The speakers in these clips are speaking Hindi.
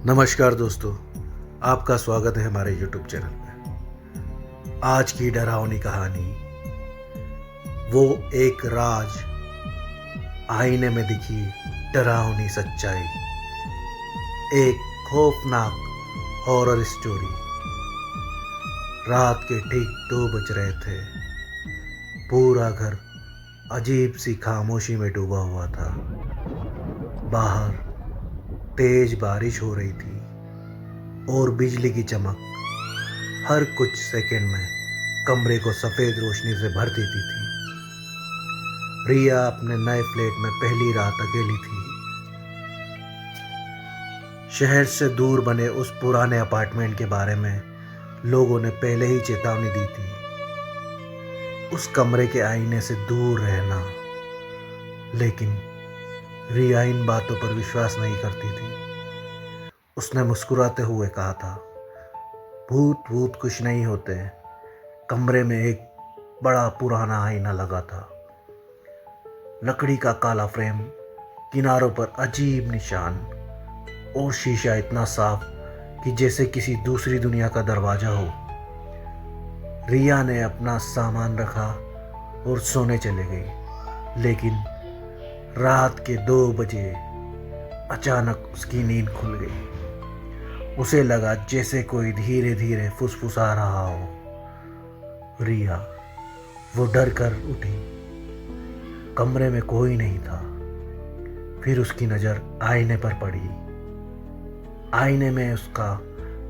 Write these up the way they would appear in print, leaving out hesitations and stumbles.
नमस्कार दोस्तों, आपका स्वागत है हमारे यूट्यूब चैनल पे। आज की डरावनी कहानी वो एक राज, आईने में दिखी डरावनी सच्चाई। एक खौफनाक हॉरर स्टोरी। रात के ठीक 2 बज रहे थे। पूरा घर अजीब सी खामोशी में डूबा हुआ था। बाहर तेज बारिश हो रही थी और बिजली की चमक हर कुछ सेकंड में कमरे को सफ़ेद रोशनी से भर देती थी। रिया अपने नए फ्लैट में पहली रात अकेली थी। शहर से दूर बने उस पुराने अपार्टमेंट के बारे में लोगों ने पहले ही चेतावनी दी थी। उस कमरे के आईने से दूर रहना, लेकिन रिया इन बातों पर विश्वास नहीं करती थी। उसने मुस्कुराते हुए कहा था, भूत कुछ नहीं होते। कमरे में एक बड़ा पुराना आईना लगा था। लकड़ी का काला फ्रेम, किनारों पर अजीब निशान और शीशा इतना साफ कि जैसे किसी दूसरी दुनिया का दरवाजा हो। रिया ने अपना सामान रखा और सोने चले गई, लेकिन रात के 2 बजे अचानक उसकी नींद खुल गई। उसे लगा जैसे कोई धीरे धीरे फुसफुसा रहा हो। रिया वो डर कर उठी। कमरे में कोई नहीं था। फिर उसकी नज़र आईने पर पड़ी। आईने में उसका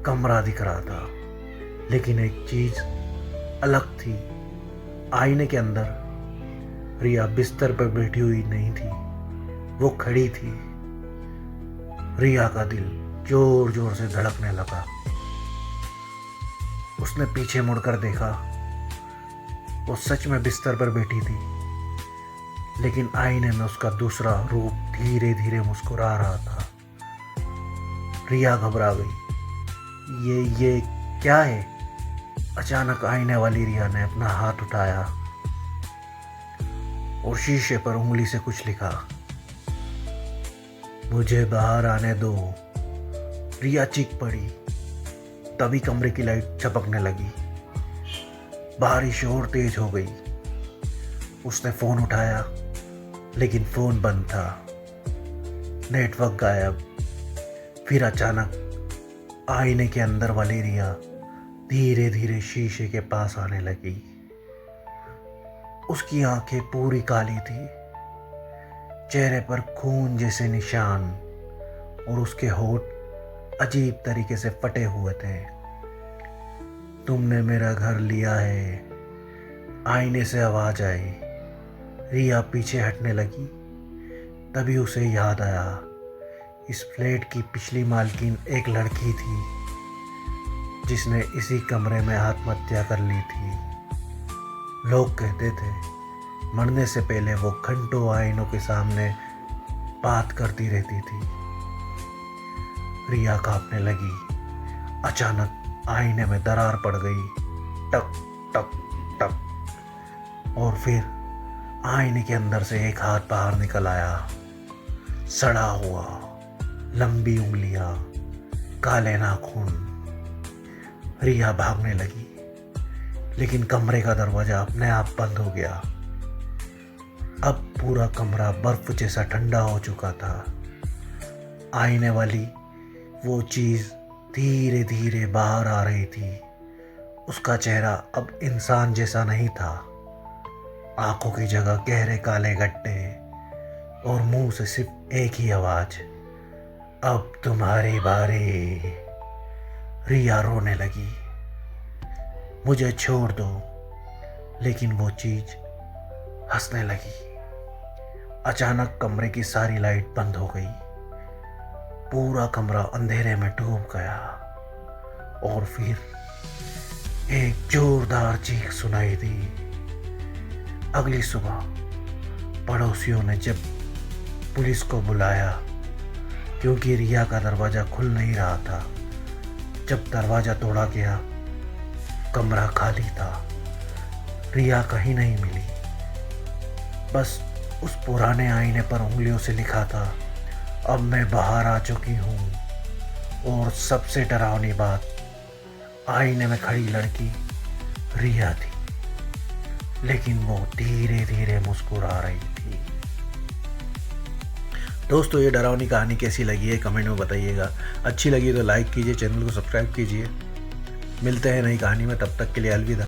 कमरा दिख रहा था, लेकिन एक चीज़ अलग थी। आईने के अंदर रिया बिस्तर पर बैठी हुई नहीं थी, वो खड़ी थी। रिया का दिल जोर जोर से धड़कने लगा। उसने पीछे मुड़कर देखा। वो सच में बिस्तर पर बैठी थी, लेकिन आईने में उसका दूसरा रूप धीरे धीरे मुस्कुरा रहा था। रिया घबरा गई। ये क्या है? अचानक आईने वाली रिया ने अपना हाथ उठाया और शीशे पर उंगली से कुछ लिखा। मुझे बाहर आने दो। रिया चीख पड़ी। तभी कमरे की लाइट झपकने लगी। बारिश और तेज हो गई। उसने फोन उठाया, लेकिन फोन बंद था। नेटवर्क गायब। फिर अचानक आईने के अंदर वाली रिया धीरे धीरे शीशे के पास आने लगी। उसकी आंखें पूरी काली थी, चेहरे पर खून जैसे निशान, और उसके होठ अजीब तरीके से फटे हुए थे। तुमने मेरा घर लिया है, आईने से आवाज आई। रिया पीछे हटने लगी। तभी उसे याद आया, इस फ्लैट की पिछली मालकिन एक लड़की थी जिसने इसी कमरे में आत्महत्या कर ली थी। लोग कहते थे मरने से पहले वो घंटों आईनों के सामने बात करती रहती थी। रिया कांपने लगी। अचानक आईने में दरार पड़ गई। टक टक टक। और फिर आईने के अंदर से एक हाथ बाहर निकल आया। सड़ा हुआ, लंबी उंगलियां, काले नाखून। रिया भागने लगी, लेकिन कमरे का दरवाजा अपने आप बंद हो गया। अब पूरा कमरा बर्फ जैसा ठंडा हो चुका था। आईने वाली वो चीज़ धीरे धीरे बाहर आ रही थी। उसका चेहरा अब इंसान जैसा नहीं था। आंखों की जगह गहरे काले गड्ढे और मुंह से सिर्फ एक ही आवाज, अब तुम्हारी बारी। रिया रोने लगी। मुझे छोड़ दो। लेकिन वो चीज हंसने लगी। अचानक कमरे की सारी लाइट बंद हो गई। पूरा कमरा अंधेरे में डूब गया। और फिर एक जोरदार चीख सुनाई दी। अगली सुबह पड़ोसियों ने जब पुलिस को बुलाया, क्योंकि रिया का दरवाजा खुल नहीं रहा था। जब दरवाजा तोड़ा गया, कमरा खाली था। रिया कहीं नहीं मिली। बस उस पुराने आईने पर उंगलियों से लिखा था, अब मैं बाहर आ चुकी हूँ। और सबसे डरावनी बात, आईने में खड़ी लड़की रिया थी, लेकिन वो धीरे धीरे मुस्कुरा रही थी। दोस्तों, ये डरावनी कहानी कैसी लगी है कमेंट में बताइएगा। अच्छी लगी तो लाइक कीजिए, चैनल को सब्सक्राइब कीजिए। मिलते हैं नई कहानी में, तब तक के लिए अलविदा।